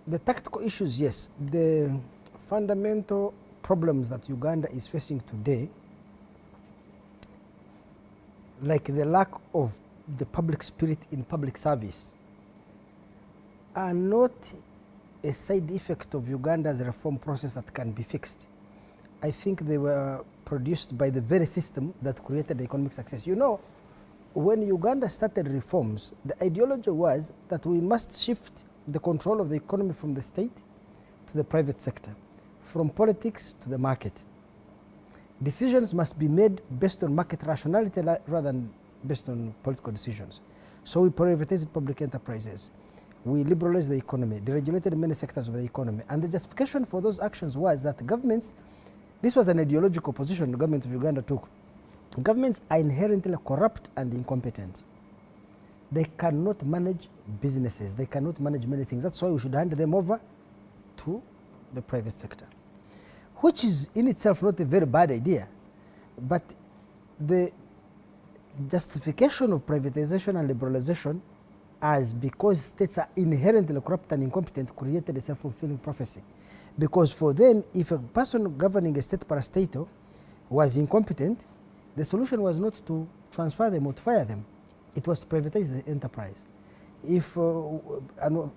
The tactical issues, yes. The fundamental problems that Uganda is facing today, like the lack of the public spirit in public service, are not a side effect of Uganda's reform process that can be fixed. I think they were produced by the very system that created the economic success. You know, when Uganda started reforms, the ideology was that we must shift the control of the economy from the state to the private sector, from politics to the market. Decisions must be made based on market rationality rather than based on political decisions. So we privatized public enterprises. We liberalized the economy, deregulated many sectors of the economy. And the justification for those actions was that governments, this was an ideological position the government of Uganda took. Governments are inherently corrupt and incompetent. They cannot manage businesses. They cannot manage many things. That's why we should hand them over to the private sector, which is in itself not a very bad idea. But the justification of privatization and liberalization as because states are inherently corrupt and incompetent created a self-fulfilling prophecy. Because for then, if a person governing a state parastatal was incompetent, the solution was not to transfer them or to fire them. It was to privatize the enterprise. If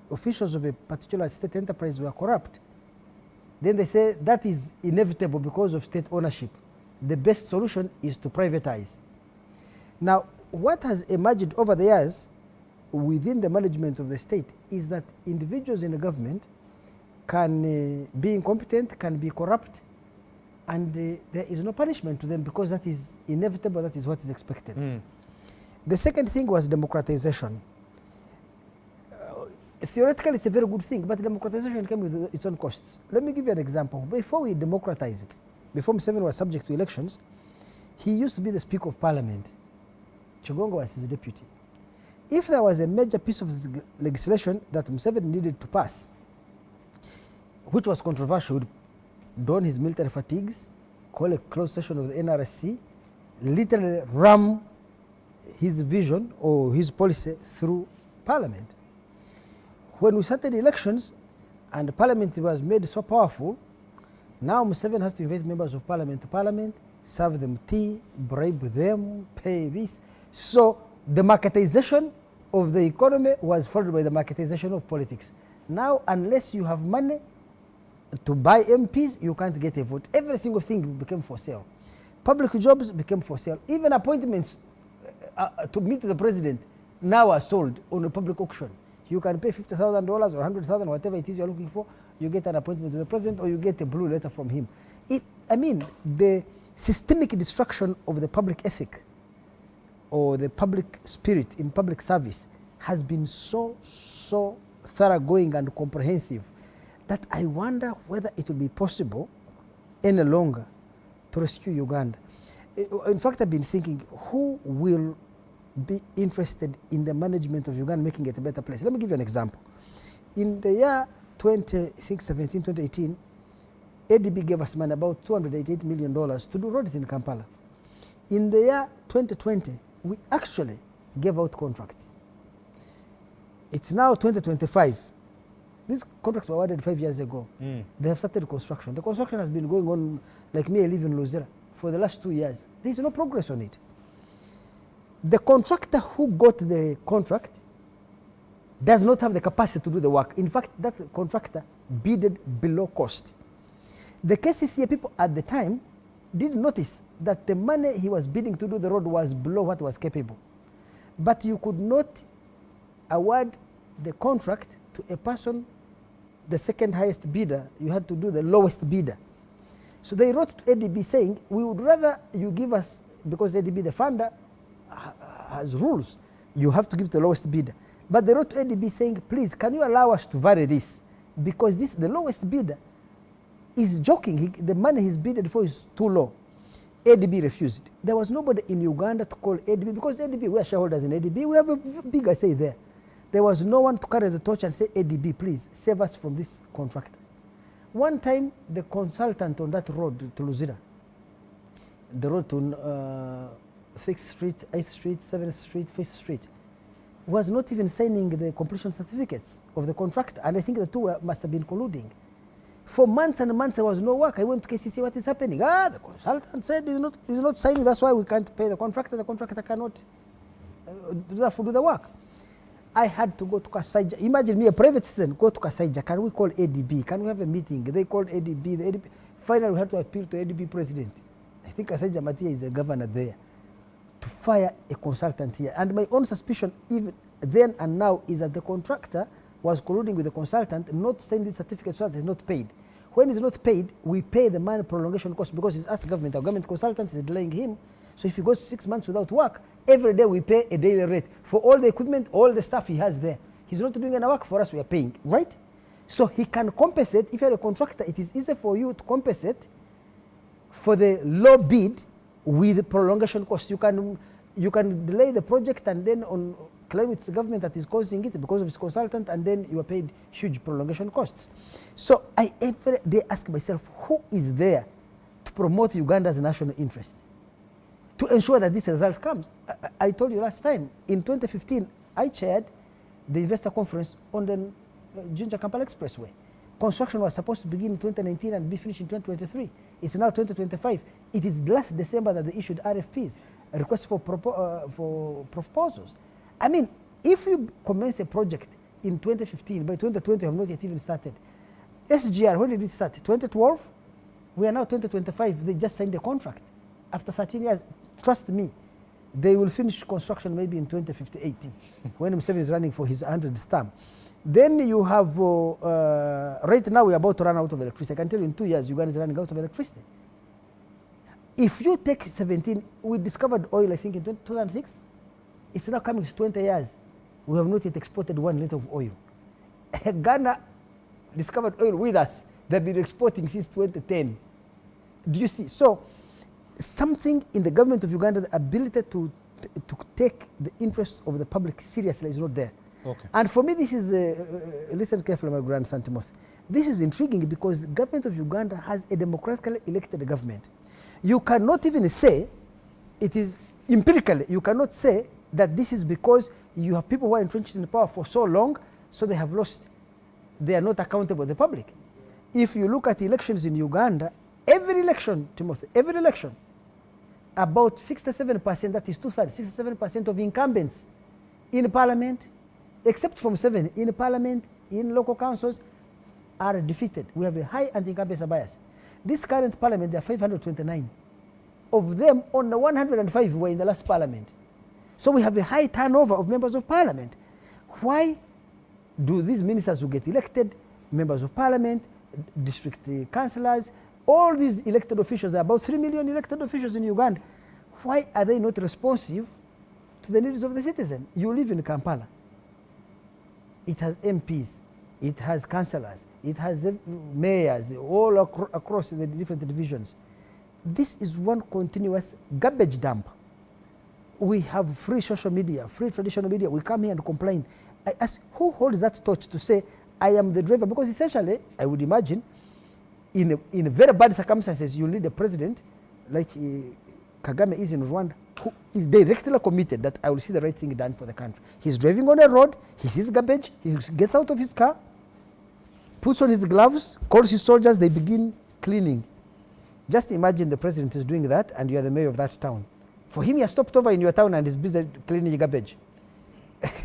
officials of a particular state enterprise were corrupt, then they say that is inevitable because of state ownership. The best solution is to privatize. Now, what has emerged over the years within the management of the state is that individuals in the government can be incompetent, can be corrupt, and there is no punishment to them because that is inevitable, that is what is expected. The second thing was democratization. Theoretically, it's a very good thing, but democratization came with its own costs. Let me give you an example. Before we democratized it, before Museveni was subject to elections, he used to be the Speaker of Parliament. Chigongo was his deputy. If there was a major piece of legislation that Museveni needed to pass, which was controversial, he would don his military fatigues, call a closed session of the NRSC, literally ram his vision or his policy through Parliament. When we started elections and Parliament was made so powerful, now Museveni has to invite members of Parliament to Parliament, serve them tea, bribe them, pay this. So the marketization of the economy was followed by the marketization of politics. Now, unless you have money to buy MPs, you can't get a vote. Every single thing became for sale. Public jobs became for sale. Even appointments to meet the president now are sold on a public auction. You can pay $50,000 or $100,000, whatever it is you're looking for. You get an appointment to the president or you get a blue letter from him. The systemic destruction of the public ethic or the public spirit in public service has been so thoroughgoing and comprehensive that I wonder whether it will be possible any longer to rescue Uganda. In fact, I've been thinking, who will be interested in the management of Uganda, making it a better place? Let me give you an example. In the year 2017, 2018, ADB gave us money, about $288 million to do roads in Kampala. In the year 2020, we actually gave out contracts. It's now 2025. These contracts were awarded 5 years ago. They have started construction. The construction has been going on, like me, I live in Luzira, for the last 2 years. There is no progress on it. The contractor who got the contract does not have the capacity to do the work. In fact, that contractor bidded below cost. The KCCA people at the time did notice that the money he was bidding to do the road was below what was capable. But you could not award the contract to a person, the second highest bidder. You had to do the lowest bidder. So they wrote to ADB saying, we would rather you give us, because ADB, the funder, has rules. You have to give the lowest bidder. But they wrote to ADB saying, please, can you allow us to vary this? Because the lowest bidder is joking. The money he's bidded for is too low. ADB refused. There was nobody in Uganda to call ADB, because ADB, we are shareholders in ADB. We have a bigger say there. There was no one to carry the torch and say, ADB, please, save us from this contractor. One time, the consultant on that road to Luzira, the road to 6th Street, 8th Street, 7th Street, 5th Street, was not even signing the completion certificates of the contractor, and I think the two must have been colluding. For months and months there was no work. I went to KCC, what is happening? The consultant said he's not signing, that's why we can't pay the contractor cannot do the work. I had to go to Kasaija. Imagine me, a private citizen, go to Kasaija. Can we call ADB? Can we have a meeting? They called ADB. The ADB. Finally, we had to appeal to ADB president. I think Kasaija Matia is a governor there, to fire a consultant here. And my own suspicion, even then and now, is that the contractor was colluding with the consultant not sending the certificate so that he's not paid. When he's not paid, we pay the man prolongation cost because he's asked government. Our government consultant is delaying him. So if he goes 6 months without work, every day we pay a daily rate for all the equipment, all the stuff he has there. He's not doing any work for us, we are paying, right? So he can compensate. If you're a contractor, it is easy for you to compensate for the low bid with prolongation costs. You can delay the project and then claim it's the government that is causing it because of its consultant, and then you are paid huge prolongation costs. So I every day ask myself, who is there to promote Uganda's national interest, to ensure that this result comes? I told you last time, in 2015, I chaired the investor conference on the Jinja-Kampala Expressway. Construction was supposed to begin in 2019 and be finished in 2023. It's now 2025. It is last December that they issued RFPs, a request for proposals. I mean, if you commence a project in 2015, by 2020 you have not yet even started. SGR, when did it start? 2012? We are now 2025. They just signed a contract. After 13 years, trust me, they will finish construction maybe in 2058 when Museveni is running for his 100th term. Then you have, right now we're about to run out of electricity. I can tell you in 2 years, Uganda is running out of electricity. If you take 17, we discovered oil, I think, in 2006. It's now coming to 20 years. We have not yet exported 1 liter of oil. Ghana discovered oil with us. They've been exporting since 2010. Do you see? So something in the government of Uganda, the ability to take the interests of the public seriously is not there. Okay. And for me, this is, listen carefully, my grandson Timothy. This is intriguing because the government of Uganda has a democratically elected government. You cannot even say, it is empirically, you cannot say that this is because you have people who are entrenched in power for so long, so they have lost, they are not accountable to the public. If you look at elections in Uganda, every election, Timothy, every election, about 67%, that is 2/3, 67% of incumbents in parliament, except from 7, in parliament, in local councils, are defeated. We have a high anti-incumbency bias. This current parliament, there are 529. Of them, only 105 were in the last parliament. So we have a high turnover of members of parliament. Why do these ministers who get elected, members of parliament, district councillors, all these elected officials, there are about 3 million elected officials in Uganda, why are they not responsive to the needs of the citizen? You live in Kampala. It has MPs, it has councillors, it has mayors all across the different divisions. This is one continuous garbage dump. We have free social media, free traditional media. We come here and complain. I ask, who holds that torch to say, I am the driver? Because essentially, I would imagine, in very bad circumstances, you need a president like Kagame is in Rwanda, who is directly committed that I will see the right thing done for the country. He's driving on a road, he sees garbage, he gets out of his car, puts on his gloves, calls his soldiers, they begin cleaning. Just imagine the president is doing that and you are the mayor of that town. For him, he has stopped over in your town and is busy cleaning garbage.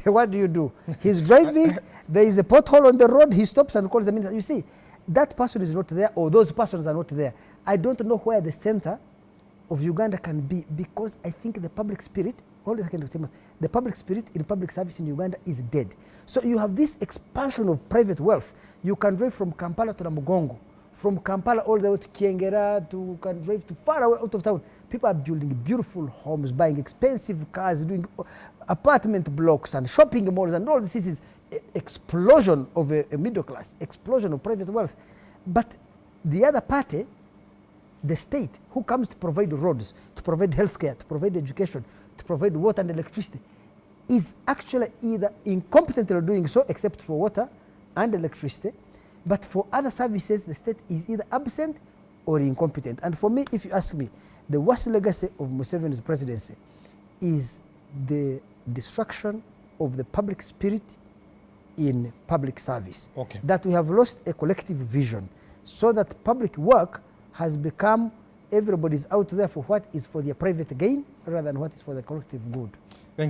What do? He's driving, there is a pothole on the road, he stops and calls the minister. You see, that person is not there, or those persons are not there. I don't know where the center of Uganda can be, because I think the public spirit, the public spirit in public service in Uganda is dead. So you have this expansion of private wealth. You can drive from Kampala to Namugongo, from Kampala all the way to Kiengera, you can drive to far away out of town. People are building beautiful homes, buying expensive cars, doing apartment blocks and shopping malls, and all this is explosion of a middle class, explosion of private wealth. But the other party, the state, who comes to provide roads, to provide healthcare, to provide education, to provide water and electricity, is actually either incompetently doing so, except for water and electricity, but for other services, the state is either absent or incompetent. And for me, if you ask me, the worst legacy of Museveni's presidency is the destruction of the public spirit in public service. Okay. That we have lost a collective vision, so that public work has become everybody's out there for what is for their private gain rather than what is for the collective good.